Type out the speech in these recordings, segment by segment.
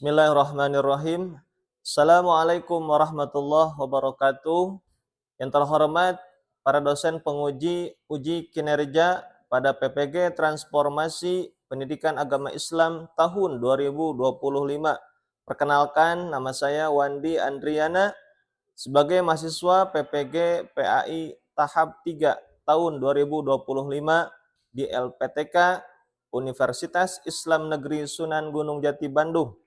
Bismillahirrahmanirrahim. Assalamualaikum warahmatullahi wabarakatuh. Yang terhormat para dosen penguji uji kinerja pada PPG Transformasi Pendidikan Agama Islam tahun 2025. Perkenalkan, nama saya Wandi Andriana sebagai mahasiswa PPG PAI tahap 3 tahun 2025 di LPTK Universitas Islam Negeri Sunan Gunung Jati Bandung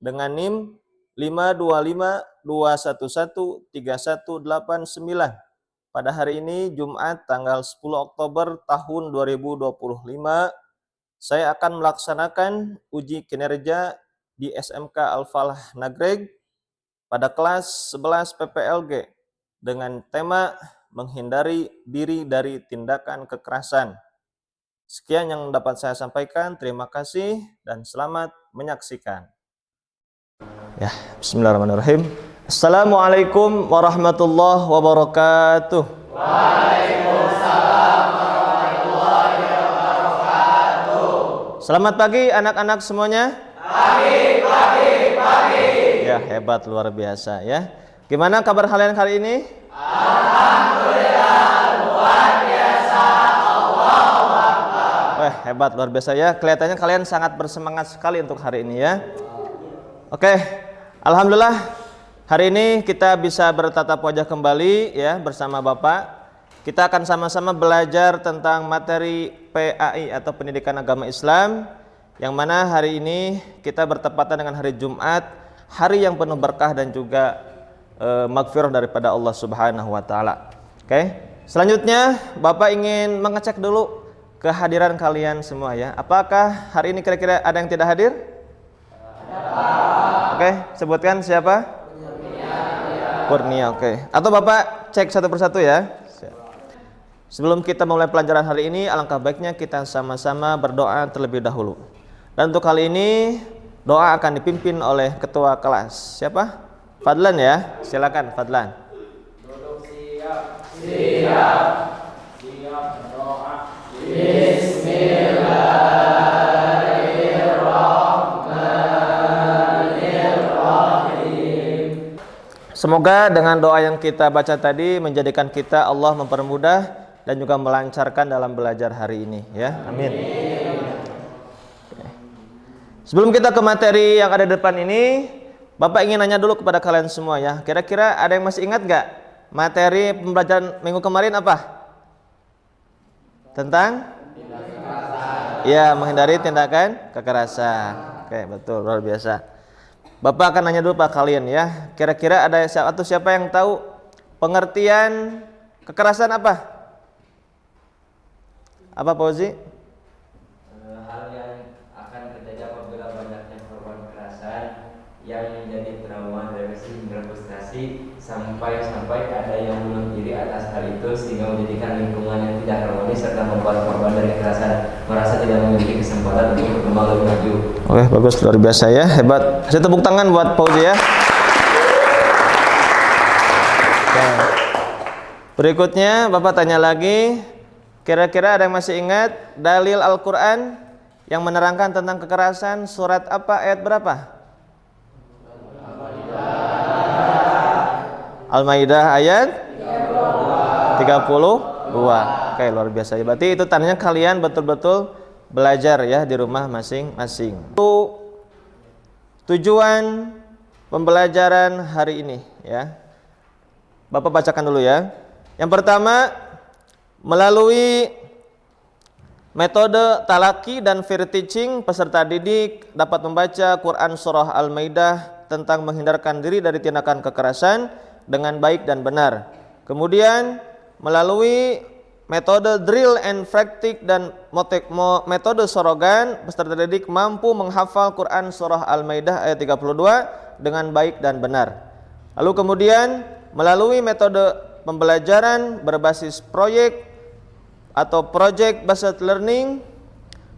dengan NIM 52521131189. Pada hari ini Jumat tanggal 10 Oktober tahun 2025, saya akan melaksanakan uji kinerja di SMK Al-Falah Nagreg pada kelas 11 PPLG dengan tema menghindari diri dari tindakan kekerasan. Sekian yang dapat saya sampaikan. Terima kasih dan selamat menyaksikan. Ya, bismillahirrahmanirrahim. Assalamualaikum warahmatullahi wabarakatuh. Waalaikumsalam warahmatullahi wabarakatuh. Selamat pagi anak-anak semuanya. Pagi. Ya, hebat, luar biasa ya. Gimana kabar kalian hari ini? Alhamdulillah, luar biasa. Allahu Akbar. Hebat, luar biasa ya. Kelihatannya kalian sangat bersemangat sekali untuk hari ini ya. Oke, alhamdulillah hari ini kita bisa bertatap wajah kembali ya bersama Bapak. Kita akan sama-sama belajar tentang materi PAI atau Pendidikan Agama Islam, yang mana hari ini kita bertepatan dengan hari Jumat, hari yang penuh berkah dan juga maghfirah daripada Allah Subhanahu wa taala. Oke. Selanjutnya Bapak ingin mengecek dulu kehadiran kalian semua ya. Apakah hari ini kira-kira ada yang tidak hadir? Oke, sebutkan siapa? Kurnia, oke. Atau Bapak cek satu persatu ya. Sebelum kita mulai pelajaran hari ini, alangkah baiknya kita sama-sama berdoa terlebih dahulu. Dan untuk kali ini, doa akan dipimpin oleh ketua kelas. Siapa? Fadlan ya. Silakan Fadlan. Duduk siap. Siap berdoa. Bismillahirrahmanirrahim. Semoga dengan doa yang kita baca tadi menjadikan kita Allah mempermudah dan juga melancarkan dalam belajar hari ini ya. Amin. Sebelum kita ke materi yang ada di depan ini, Bapak ingin nanya dulu kepada kalian semua ya. Kira-kira ada yang masih ingat gak materi pembelajaran minggu kemarin apa? Tentang? Ya, menghindari tindakan kekerasan. Oke, betul, luar biasa. Bapak akan nanya dulu pada kalian ya. Kira-kira ada siapa yang tahu pengertian kekerasan apa? Apa Pak Uzi? Hal yang akan terjadi apabila banyaknya korban kekerasan yang menjadi trauma, depresi, hingga frustasi sampai ada yang bunuh diri atas hal itu sehingga menjadikan lingkungan yang tidak harmonis serta membuat korban dari kekerasan merasa tidak memiliki kesempatan untuk berkembang lebih maju. Oke, bagus, luar biasa ya, hebat. Saya tepuk tangan buat Pak Uzi ya. Oke. Berikutnya Bapak tanya lagi. Kira-kira ada yang masih ingat dalil Al-Quran yang menerangkan tentang kekerasan surat apa, ayat berapa? Al-Maidah ayat 32. Oke, luar biasa. Berarti itu tandanya kalian betul-betul belajar ya di rumah masing-masing. Tujuan pembelajaran hari ini ya. Bapak bacakan dulu ya. Yang pertama, melalui metode talaki dan peer teaching, peserta didik dapat membaca Quran Surah Al-Maidah tentang menghindarkan diri dari tindakan kekerasan dengan baik dan benar. Kemudian melalui metode drill and practice dan metode sorogan, peserta didik mampu menghafal Quran Surah Al-Maidah ayat 32 dengan baik dan benar. Lalu kemudian melalui metode pembelajaran berbasis proyek atau project based learning,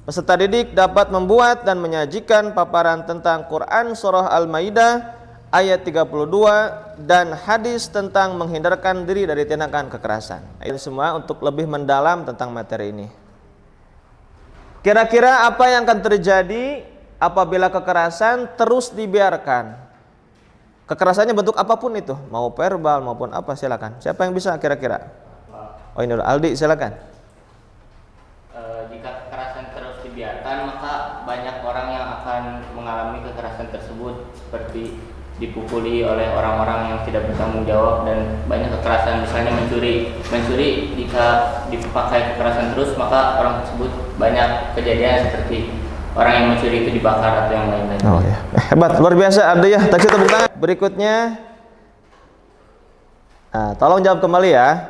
peserta didik dapat membuat dan menyajikan paparan tentang Quran Surah Al-Maidah ayat 32 dan hadis tentang menghindarkan diri dari tindakan kekerasan. Ini semua untuk lebih mendalam tentang materi ini. Kira-kira apa yang akan terjadi apabila kekerasan terus dibiarkan. Kekerasannya bentuk apapun itu, mau verbal maupun apa, silakan. Siapa yang bisa kira-kira? Oh ini udah Aldi, silakan. Jika kekerasan terus dibiarkan, maka banyak orang yang akan mengalami kekerasan tersebut, seperti dipukuli oleh orang-orang yang tidak bertanggung jawab, dan banyak kekerasan, misalnya mencuri. Jika dipakai kekerasan terus, maka orang tersebut banyak kejadian seperti orang yang mencuri itu dibakar atau yang lain-lain. Oh ya, hebat, luar biasa. Ada ya, kasih tepuk tangan. Berikutnya, nah, tolong jawab kembali ya.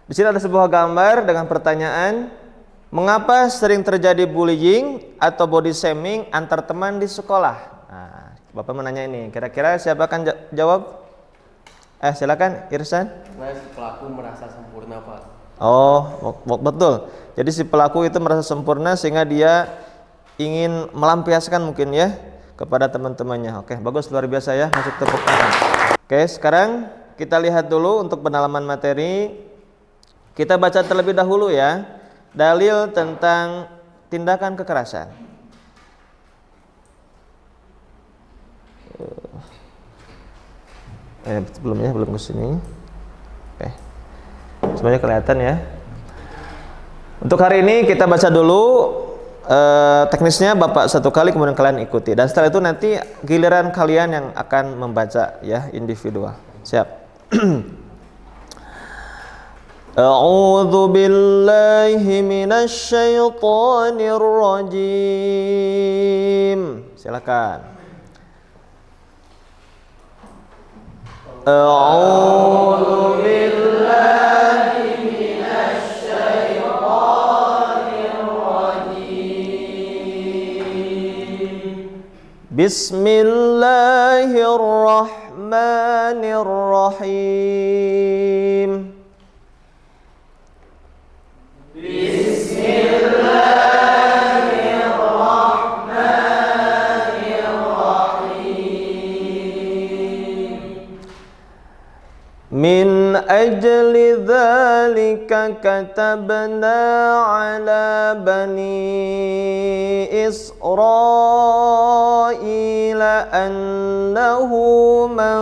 Di sini ada sebuah gambar dengan pertanyaan, mengapa sering terjadi bullying atau body shaming antar teman di sekolah? Nah, Bapak menanya ini, kira-kira siapa akan jawab? Silakan Irsan. Si pelaku merasa sempurna, Pak. Oh, betul. Jadi si pelaku itu merasa sempurna sehingga dia ingin melampiaskan mungkin ya kepada teman-temannya. Oke, bagus, luar biasa ya, masuk tepuk tangan. Oke, sekarang kita lihat dulu untuk pendalaman materi. Kita baca terlebih dahulu ya, dalil tentang tindakan kekerasan. Belum ke sini. Oke. Semuanya kelihatan ya. Untuk hari ini kita baca dulu teknisnya, Bapak satu kali kemudian kalian ikuti, dan setelah itu nanti giliran kalian yang akan membaca ya, individual. Siap? A'udzu billahi minasy syaithanir rajim. Silakan. A'udzu billahi minasy syaithanir rajim. Bismillahirrahmanirrahim. Min ajli dzalika katabna ala bani Israila annahu man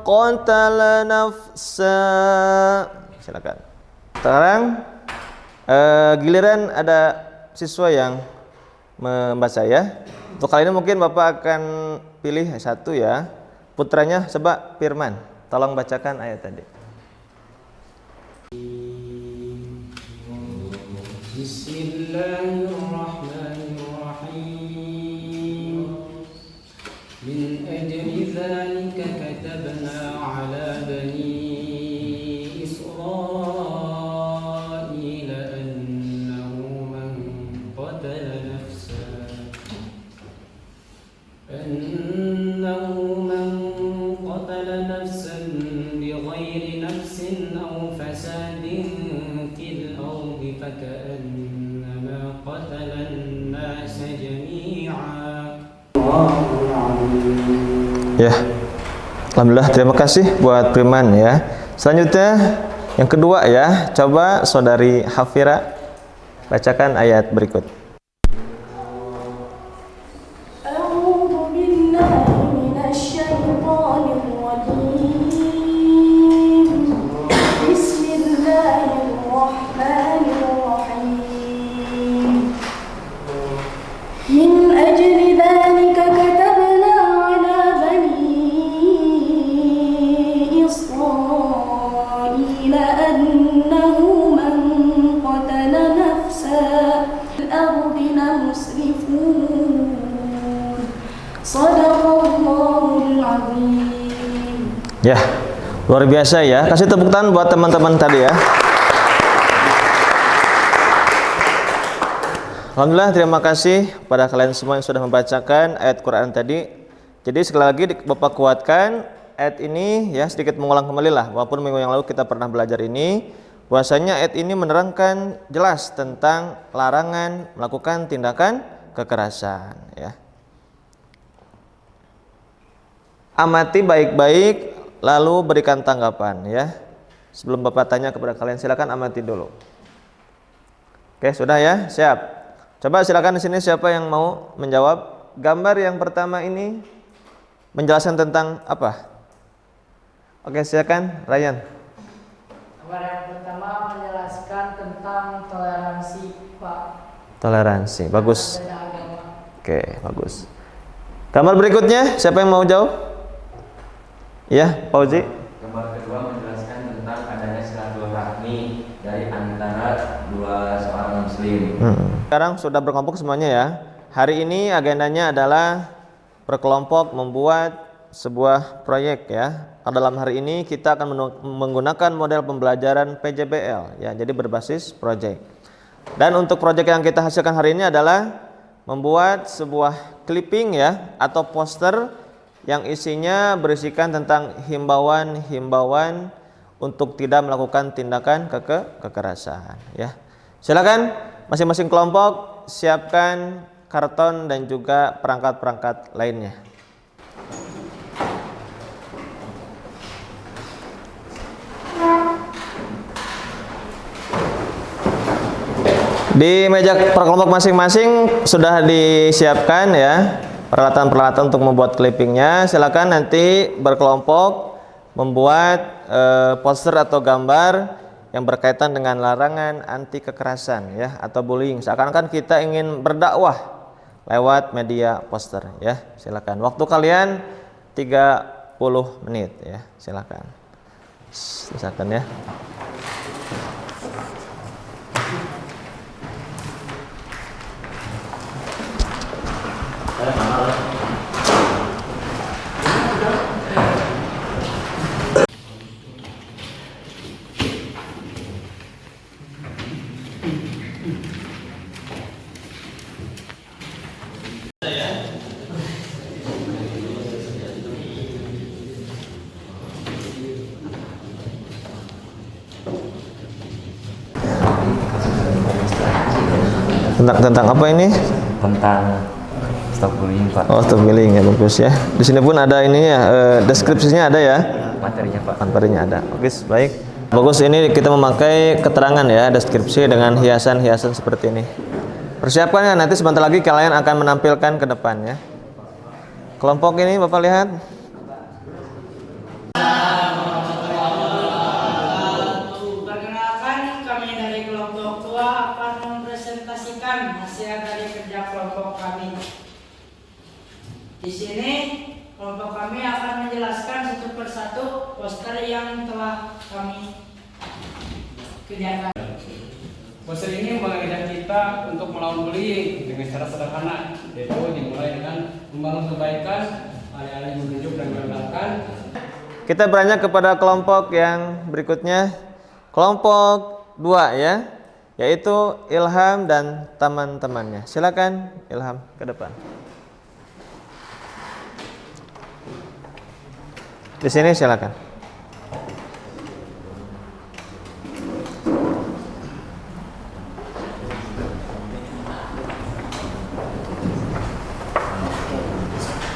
qatala nafsa. Silakan. Sekarang giliran ada siswa yang membaca ya. Untuk kali ini mungkin Bapak akan pilih satu ya. Putranya coba Firman. Tolong bacakan ayat tadi. Bismillahirrahmanirrahim. Min ajli dzalika katabna ala bani Israila annahu man qatala nafsan بغير نفس أو فساد في الأرض فكأنما قتل الناس جميعا. Ya, alhamdulillah, terima kasih buat Firman ya. Selanjutnya yang kedua ya, coba saudari Hafira bacakan ayat berikut. Ya, luar biasa ya. Kasih tepuk tangan buat teman-teman tadi ya. Alhamdulillah, terima kasih pada kalian semua yang sudah membacakan ayat Quran tadi. Jadi sekali lagi Bapak kuatkan ayat ini ya, sedikit mengulang kembali lah. Walaupun minggu yang lalu kita pernah belajar ini, bahwasanya ayat ini menerangkan jelas tentang larangan melakukan tindakan kekerasan ya. Amati baik-baik lalu berikan tanggapan ya. Sebelum Bapak tanya kepada kalian, silakan amati dulu. Oke, sudah ya? Siap. Coba silakan di sini siapa yang mau menjawab? gambar yang pertama ini menjelaskan tentang apa? Oke, silakan Ryan. Gambar yang pertama menjelaskan tentang toleransi, Pak. Toleransi, bagus. Beda agama. Oke, bagus. Gambar berikutnya, siapa yang mau jawab? Ya, Fauzi. Gambar kedua menjelaskan tentang adanya silaturahmi dari antara dua seorang muslim. Sekarang sudah berkelompok semuanya ya. Hari ini agendanya adalah berkelompok membuat sebuah proyek ya. Dalam hari ini kita akan menggunakan model pembelajaran PJBL ya, jadi berbasis proyek. Dan untuk proyek yang kita hasilkan hari ini adalah membuat sebuah clipping ya atau poster yang isinya berisikan tentang himbauan-himbauan untuk tidak melakukan tindakan kekerasan ya. Silakan masing-masing kelompok siapkan karton dan juga perangkat-perangkat lainnya. Di meja per kelompok masing-masing sudah disiapkan ya peralatan-peralatan untuk membuat clippingnya. Silakan nanti berkelompok membuat poster atau gambar yang berkaitan dengan larangan anti kekerasan ya atau bullying. Seakan-akan kita ingin berdakwah lewat media poster ya. Silakan. Waktu kalian 30 menit ya. Silakan. Silakan ya. Tentang apa ini? Tentang stop bullying, Pak. Oh, stop bullying ya, bagus ya. Di sini pun ada ini ya, deskripsinya ada ya. Materinya, Pak. Materinya ada. Oke, baik. Bagus, ini kita memakai keterangan ya, deskripsi dengan hiasan-hiasan seperti ini. Persiapkan ya, nanti sebentar lagi kalian akan menampilkan ke depan ya. Kelompok ini Bapak lihat. Perkenalkan, kami dari kelompok 2 akan mempresentasikan hasil dari kerja kelompok kami. Di sini kelompok kami akan menjelaskan satu persatu poster yang telah kami kerjakan. Poster ini mengajak kita untuk melawan bullying dengan cara sederhana, yaitu dimulai dengan membangun kebaikan, alih-alih menunjuk dan merendahkan. Kita beranjak kepada kelompok yang berikutnya, kelompok 2 ya, yaitu Ilham dan teman-temannya. Silakan Ilham ke depan. Di sini silakan.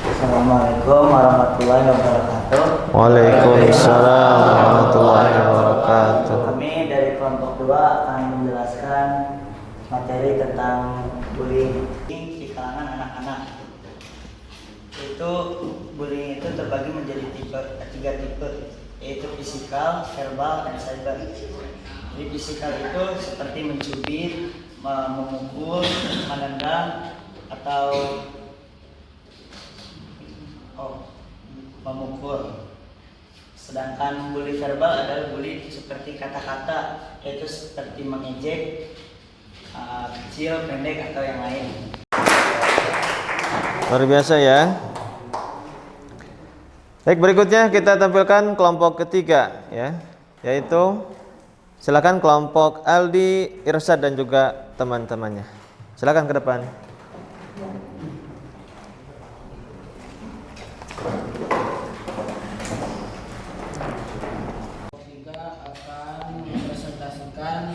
Assalamualaikum warahmatullahi wabarakatuh. Waalaikumsalam warahmatullahi wabarakatuh. Kami dari kelompok 2 akan menjelaskan materi tentang bullying di kalangan anak-anak. Itu bullying itu terbagi menjadi tiga tipe, yaitu fisikal, verbal, dan cyber. Jadi fisikal itu seperti mencubit, memukul, menendang, atau memukul. Sedangkan bully verbal adalah bully seperti kata-kata, yaitu seperti mengejek, kecil, pendek, atau yang lain. Luar biasa ya. Baik, berikutnya kita tampilkan kelompok ketiga ya, yaitu silakan kelompok Aldi, Irsad dan juga teman-temannya. Silakan ke depan. Akan mempresentasikan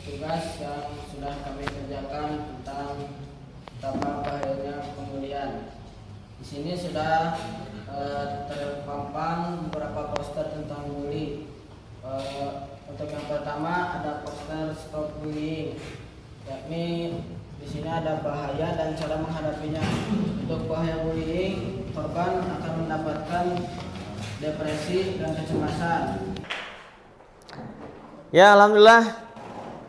tugas yang sudah kami kerjakan tentang betapa bahayanya pembulian. Di sini sudah terpampang beberapa poster tentang bully. Untuk yang pertama ada poster stop bullying. yakni di sini ada bahaya dan cara menghadapinya. Untuk bahaya bullying, korban akan mendapatkan depresi dan kecemasan. Ya, alhamdulillah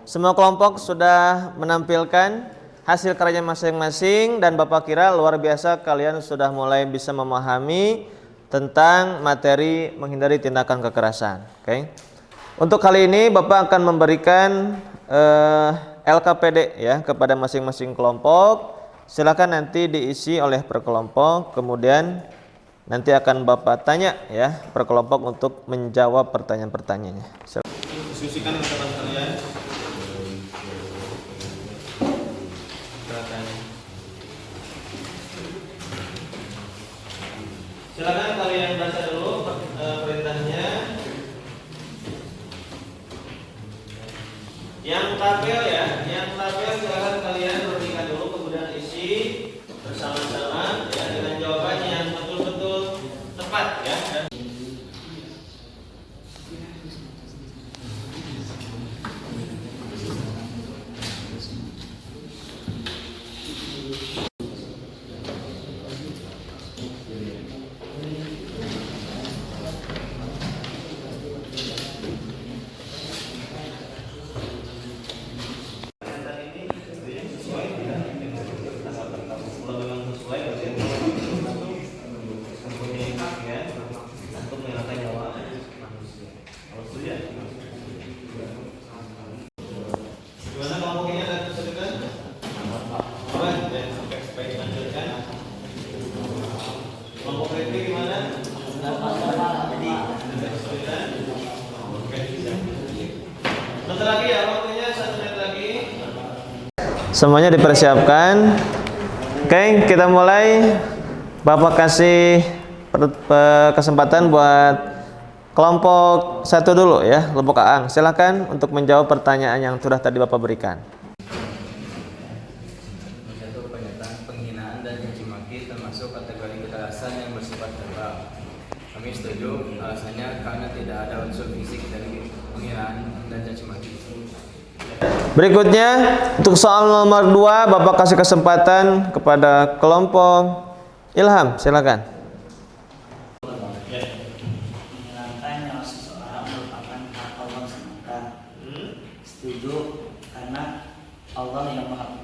semua kelompok sudah menampilkan hasil karya masing-masing dan Bapak kira luar biasa kalian sudah mulai bisa memahami tentang materi menghindari tindakan kekerasan. Oke. Untuk kali ini Bapak akan memberikan LKPD ya kepada masing-masing kelompok. Silakan nanti diisi oleh per kelompok, kemudian nanti akan Bapak tanya ya per kelompok untuk menjawab pertanyaan-pertanyaannya. Diskusikan dengan teman kalian. Silakan kalian baca dulu perintahnya. Yang tabel ya, yang tabel silakan kalian perhatikan dulu kemudian isi bersama-sama ya dengan jawabannya yang betul-betul tepat ya. Semuanya dipersiapkan. Oke, kita mulai. Bapak kasih kesempatan buat kelompok 1 dulu ya, kelompok Aang. Silakan untuk menjawab pertanyaan yang sudah tadi Bapak berikan. Satu, pernyataan penghinaan dan caci maki termasuk kategori kekerasan yang bersifat verbal. Kami setuju, alasannya karena tidak ada unsur fisik dari penghinaan dan caci maki. Berikutnya untuk soal nomor 2 Bapak kasih kesempatan kepada kelompok Ilham, silakan. Menghilangkan nyawa seseorang merupakan hak Allah semata. Setuju karena Allah yang maha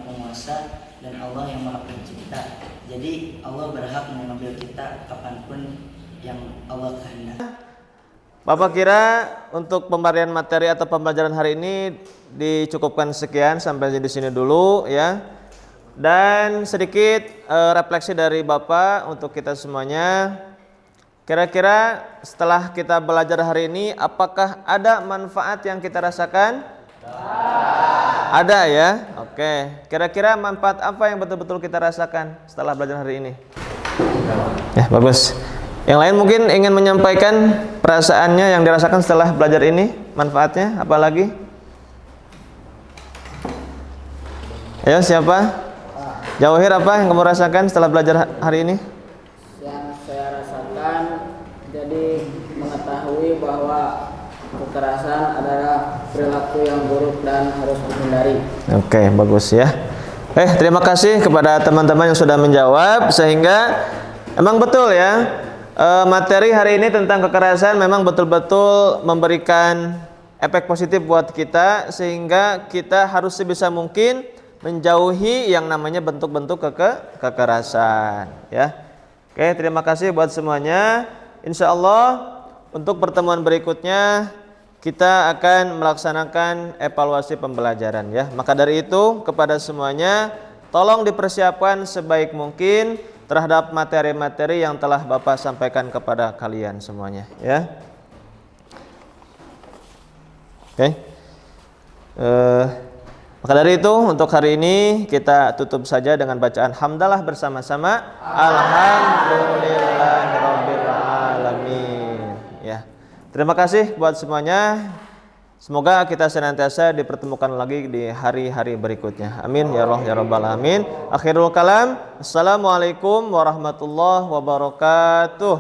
penguasa dan Allah yang maha pencipta. Jadi Allah berhak mengambil kita kapanpun yang Allah kehendaki. Bapak kira untuk pemberian materi atau pembelajaran hari ini dicukupkan sekian sampai di sini dulu ya. Dan sedikit refleksi dari Bapak untuk kita semuanya. Kira-kira setelah kita belajar hari ini apakah ada manfaat yang kita rasakan? Ada ya. Oke. Kira-kira manfaat apa yang betul-betul kita rasakan setelah belajar hari ini? Ya, bagus. Yang lain mungkin ingin menyampaikan perasaannya yang dirasakan setelah belajar ini, manfaatnya apa lagi? Ayo siapa? Jawahir, apa yang kamu rasakan setelah belajar hari ini? Yang saya rasakan jadi mengetahui bahwa kekerasan adalah perilaku yang buruk dan harus dihindari. Oke, bagus ya. Terima kasih kepada teman-teman yang sudah menjawab sehingga emang betul ya. Materi hari ini tentang kekerasan memang betul-betul memberikan efek positif buat kita sehingga kita harus sebisa mungkin menjauhi yang namanya bentuk-bentuk kekerasan ya. Oke, terima kasih buat semuanya. Insya Allah untuk pertemuan berikutnya kita akan melaksanakan evaluasi pembelajaran ya. Maka dari itu kepada semuanya tolong dipersiapkan sebaik mungkin terhadap materi-materi yang telah Bapak sampaikan kepada kalian semuanya ya. Oke. Maka dari itu untuk hari ini kita tutup saja dengan bacaan hamdalah bersama-sama. Alhamdulillahirabbil alamin ya. Terima kasih buat semuanya. Semoga kita senantiasa dipertemukan lagi di hari-hari berikutnya. Amin ya Allah ya rabbal alamin. Akhirul kalam. Assalamualaikum warahmatullahi wabarakatuh.